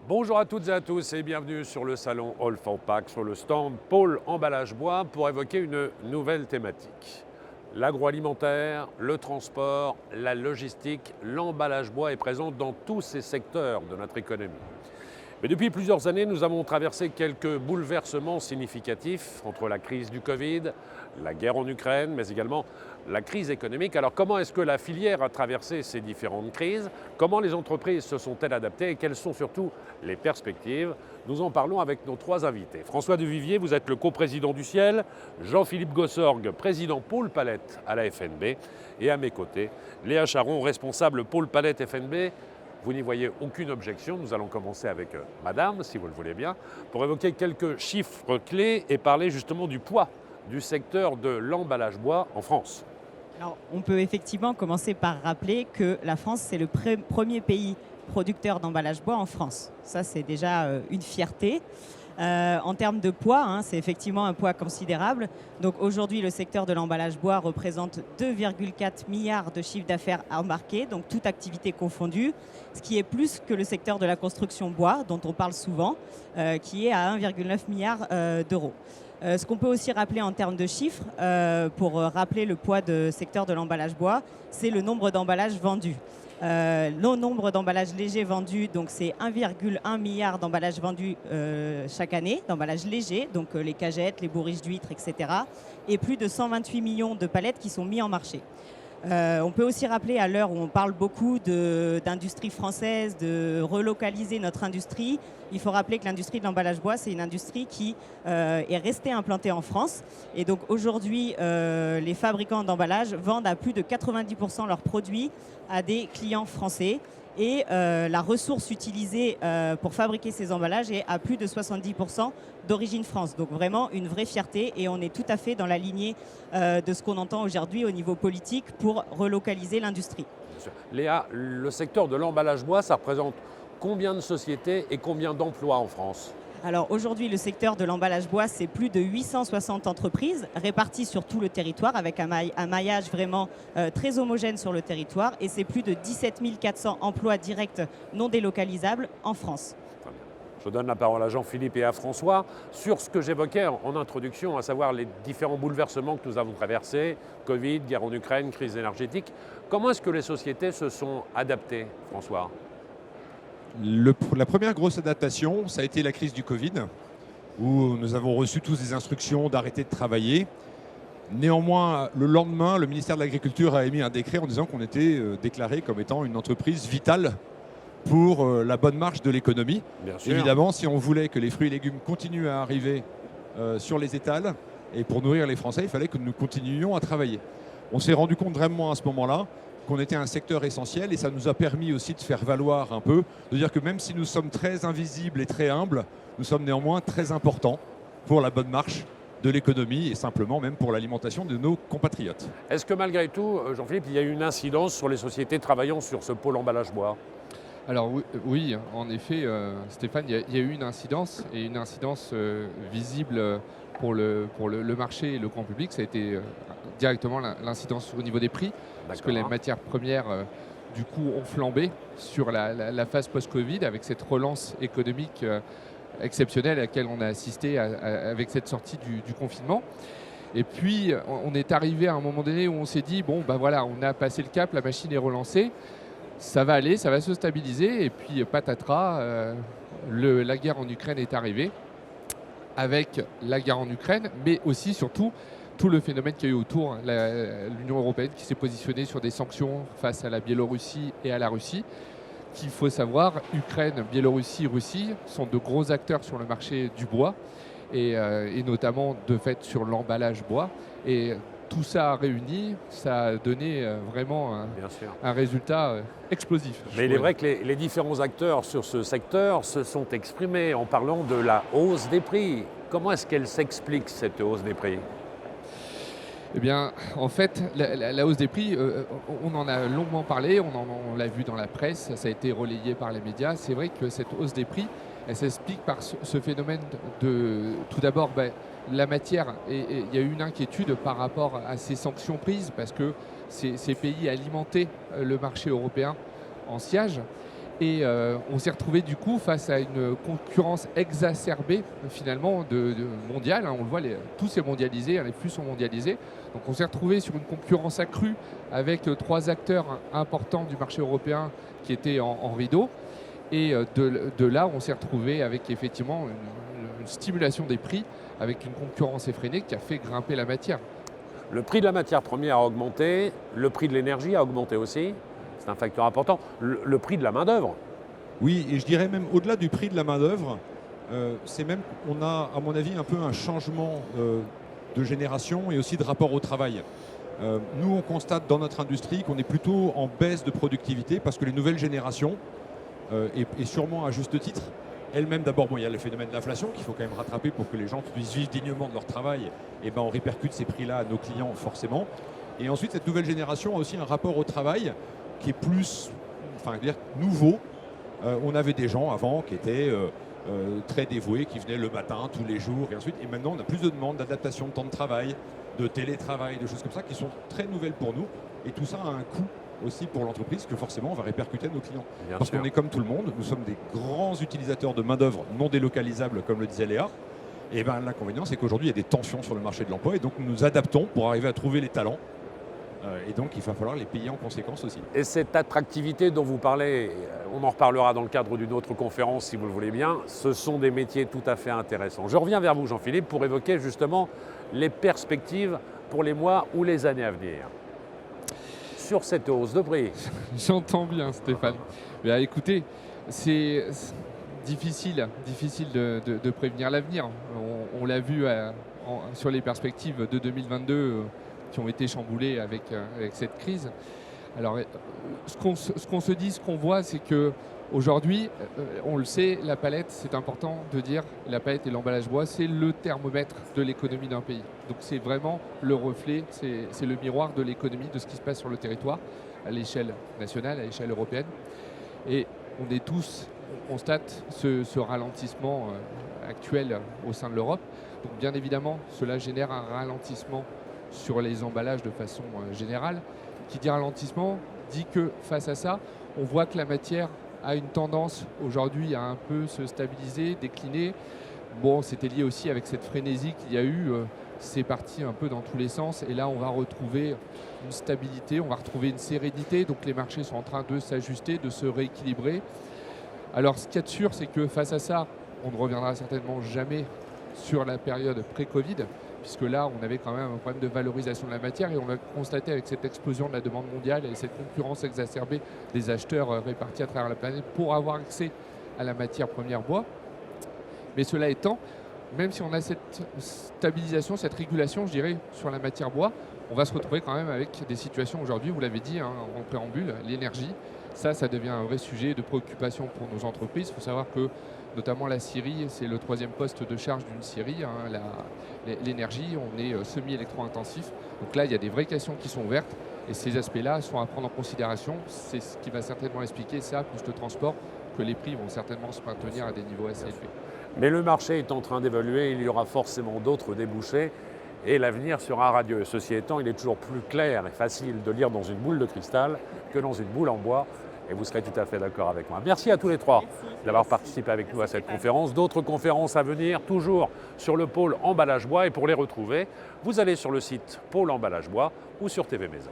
Bonjour à toutes et à tous et bienvenue sur le salon All for Pack, sur le stand Pôle Emballage Bois pour évoquer une nouvelle thématique. L'agroalimentaire, le transport, la logistique, l'emballage bois est présent dans tous ces secteurs de notre économie. Mais depuis plusieurs années, nous avons traversé quelques bouleversements significatifs entre la crise du Covid, la guerre en Ukraine, mais également la crise économique. Alors comment est-ce que la filière a traversé ces différentes crises? Comment les entreprises se sont-elles adaptées et quelles sont surtout les perspectives? Nous en parlons avec nos trois invités. François Duvivier, vous êtes le coprésident du Ciel, Jean-Philippe Gossorgue, président Pôle Palette à la FNB, et à mes côtés, Léa Charon, responsable Pôle Palette FNB. Vous n'y voyez aucune objection. Nous allons commencer avec Madame, si vous le voulez bien, pour évoquer quelques chiffres clés et parler justement du poids du secteur de l'emballage bois en France. Alors, on peut effectivement commencer par rappeler que la France, c'est le premier pays producteur d'emballage bois en France. Ça, c'est déjà une fierté. En termes de poids, c'est effectivement un poids considérable. Donc aujourd'hui, le secteur de l'emballage bois représente 2,4 milliards de chiffre d'affaires embarqués, donc toute activité confondue, ce qui est plus que le secteur de la construction bois, dont on parle souvent, qui est à 1,9 milliard d'euros. Ce qu'on peut aussi rappeler en termes de chiffres, pour rappeler le poids du secteur de l'emballage bois, c'est le nombre d'emballages vendus. Le nombre d'emballages légers vendus, donc c'est 1,1 milliard d'emballages vendus chaque année, d'emballages légers, donc les cagettes, les bourriches d'huîtres, etc. Et plus de 128 millions de palettes qui sont mis en marché. On peut aussi rappeler, à l'heure où on parle beaucoup d'industrie française, de relocaliser notre industrie, il faut rappeler que l'industrie de l'emballage bois, c'est une industrie qui est restée implantée en France. Et donc aujourd'hui, les fabricants d'emballage vendent à plus de 90% leurs produits à des clients français. Et la ressource utilisée pour fabriquer ces emballages est à plus de 70% d'origine France. Donc vraiment une vraie fierté et on est tout à fait dans la lignée de ce qu'on entend aujourd'hui au niveau politique pour relocaliser l'industrie. Léa, le secteur de l'emballage bois, ça représente combien de sociétés et combien d'emplois en France ? Alors aujourd'hui, le secteur de l'emballage bois, c'est plus de 860 entreprises réparties sur tout le territoire avec un maillage vraiment très homogène sur le territoire et c'est plus de 17 400 emplois directs non délocalisables en France. Très bien. Je donne la parole à Jean-Philippe et à François sur ce que j'évoquais en introduction, à savoir les différents bouleversements que nous avons traversés, Covid, guerre en Ukraine, crise énergétique. Comment est-ce que les sociétés se sont adaptées, François ? La première grosse adaptation, ça a été la crise du Covid, où nous avons reçu tous des instructions d'arrêter de travailler. Néanmoins, le lendemain, le ministère de l'Agriculture a émis un décret en disant qu'on était déclaré comme étant une entreprise vitale pour la bonne marche de l'économie. Évidemment, si on voulait que les fruits et légumes continuent à arriver sur les étals et pour nourrir les Français, il fallait que nous continuions à travailler. On s'est rendu compte vraiment à ce moment-là qu'on était un secteur essentiel et ça nous a permis aussi de faire valoir un peu, de dire que même si nous sommes très invisibles et très humbles, nous sommes néanmoins très importants pour la bonne marche de l'économie et simplement même pour l'alimentation de nos compatriotes. Est-ce que malgré tout, Jean-Philippe, il y a eu une incidence sur les sociétés travaillant sur ce pôle emballage bois ? Alors oui, en effet, Stéphane, il y a eu une incidence et une incidence visible pour le marché et le grand public. Ça a été directement l'incidence au niveau des prix, parce que les matières premières du coup ont flambé sur la phase post-Covid avec cette relance économique exceptionnelle à laquelle on a assisté avec cette sortie du confinement. Et puis on est arrivé à un moment donné où on s'est dit, bon ben voilà, on a passé le cap, la machine est relancée, ça va aller, ça va se stabiliser, et puis patatras, la guerre en Ukraine est arrivée. Avec la guerre en Ukraine, mais aussi surtout tout le phénomène qu'il y a eu autour, l'Union européenne qui s'est positionnée sur des sanctions face à la Biélorussie et à la Russie, qu'il faut savoir, Ukraine, Biélorussie, Russie sont de gros acteurs sur le marché du bois et notamment de fait sur l'emballage bois. Et tout ça réuni, ça a donné vraiment un résultat explosif. Mais il est vrai que les différents acteurs sur ce secteur se sont exprimés en parlant de la hausse des prix. Comment est-ce qu'elle s'explique, cette hausse des prix ? Eh bien, en fait, la hausse des prix, on en a longuement parlé, on l'a vu dans la presse, ça a été relayé par les médias. C'est vrai que cette hausse des prix, elle s'explique par ce phénomène de, tout d'abord, la matière. Et il y a eu une inquiétude par rapport à ces sanctions prises, parce que ces pays alimentaient le marché européen en sciage. Et on s'est retrouvé du coup face à une concurrence exacerbée finalement mondiale. On le voit, tout s'est mondialisé, les flux sont mondialisés. Donc on s'est retrouvé sur une concurrence accrue avec 3 acteurs importants du marché européen qui étaient en rideau. Et de là, on s'est retrouvé avec effectivement une stimulation des prix, avec une concurrence effrénée qui a fait grimper la matière. Le prix de la matière première a augmenté, le prix de l'énergie a augmenté aussi. C'est un facteur important. Le prix de la main-d'œuvre. Oui, et je dirais même au-delà du prix de la main-d'œuvre, on a, à mon avis, un peu un changement de génération et aussi de rapport au travail. Nous, on constate dans notre industrie qu'on est plutôt en baisse de productivité parce que les nouvelles générations, et sûrement à juste titre, elles-mêmes, d'abord, il y a le phénomène de l'inflation qu'il faut quand même rattraper pour que les gens puissent vivre dignement de leur travail. Et ben, on répercute ces prix-là à nos clients forcément. Et ensuite, cette nouvelle génération a aussi un rapport au travail qui est plus, nouveau. On avait des gens avant qui étaient très dévoués, qui venaient le matin, tous les jours, et ensuite. Et maintenant, on a plus de demandes d'adaptation de temps de travail, de télétravail, de choses comme ça qui sont très nouvelles pour nous. Et tout ça a un coût aussi pour l'entreprise que forcément on va répercuter à nos clients. Parce qu'on est comme tout le monde, nous sommes des grands utilisateurs de main-d'œuvre non délocalisable, comme le disait Léa. Et ben, l'inconvénient, c'est qu'aujourd'hui, il y a des tensions sur le marché de l'emploi et donc nous nous adaptons pour arriver à trouver les talents. Et donc, il va falloir les payer en conséquence aussi. Et cette attractivité dont vous parlez, on en reparlera dans le cadre d'une autre conférence si vous le voulez bien, ce sont des métiers tout à fait intéressants. Je reviens vers vous, Jean-Philippe, pour évoquer justement les perspectives pour les mois ou les années à venir sur cette hausse de prix. J'entends bien, Stéphane. Mais écoutez, c'est difficile de prévenir l'avenir. On l'a vu sur les perspectives de 2022 qui ont été chamboulées avec cette crise. Alors, ce qu'on se dit, ce qu'on voit, c'est que aujourd'hui, on le sait, la palette, c'est important de dire, la palette et l'emballage bois, c'est le thermomètre de l'économie d'un pays. Donc c'est vraiment le reflet, c'est le miroir de l'économie, de ce qui se passe sur le territoire, à l'échelle nationale, à l'échelle européenne. Et on constate ce ralentissement actuel au sein de l'Europe. Donc bien évidemment, cela génère un ralentissement sur les emballages de façon générale. Qui dit ralentissement dit que face à ça, on voit que la matière a une tendance aujourd'hui à un peu se stabiliser, décliner. Bon, c'était lié aussi avec cette frénésie qu'il y a eu. C'est parti un peu dans tous les sens. Et là, on va retrouver une stabilité, on va retrouver une sérénité. Donc les marchés sont en train de s'ajuster, de se rééquilibrer. Alors ce qu'il y a de sûr, c'est que face à ça, on ne reviendra certainement jamais sur la période pré-Covid, puisque là, on avait quand même un problème de valorisation de la matière et on a constaté avec cette explosion de la demande mondiale et cette concurrence exacerbée des acheteurs répartis à travers la planète pour avoir accès à la matière première bois. Mais cela étant, même si on a cette stabilisation, cette régulation, je dirais, sur la matière bois, on va se retrouver quand même avec des situations aujourd'hui, vous l'avez dit, en préambule, l'énergie. Ça devient un vrai sujet de préoccupation pour nos entreprises. Il faut savoir que notamment la scierie, c'est le 3e poste de charge d'une scierie. L'énergie, on est semi-électro-intensif. Donc là, il y a des vraies questions qui sont ouvertes et ces aspects-là sont à prendre en considération. C'est ce qui va certainement expliquer ça, plus le transport, que les prix vont certainement se maintenir à des niveaux assez élevés. Mais le marché est en train d'évoluer, il y aura forcément d'autres débouchés et l'avenir sera radieux. Ceci étant, il est toujours plus clair et facile de lire dans une boule de cristal que dans une boule en bois. Et vous serez tout à fait d'accord avec moi. Merci à tous les trois d'avoir participé avec nous à cette conférence. D'autres conférences à venir, toujours sur le pôle emballage bois. Et pour les retrouver, vous allez sur le site Pôle emballage bois ou sur TV Maison.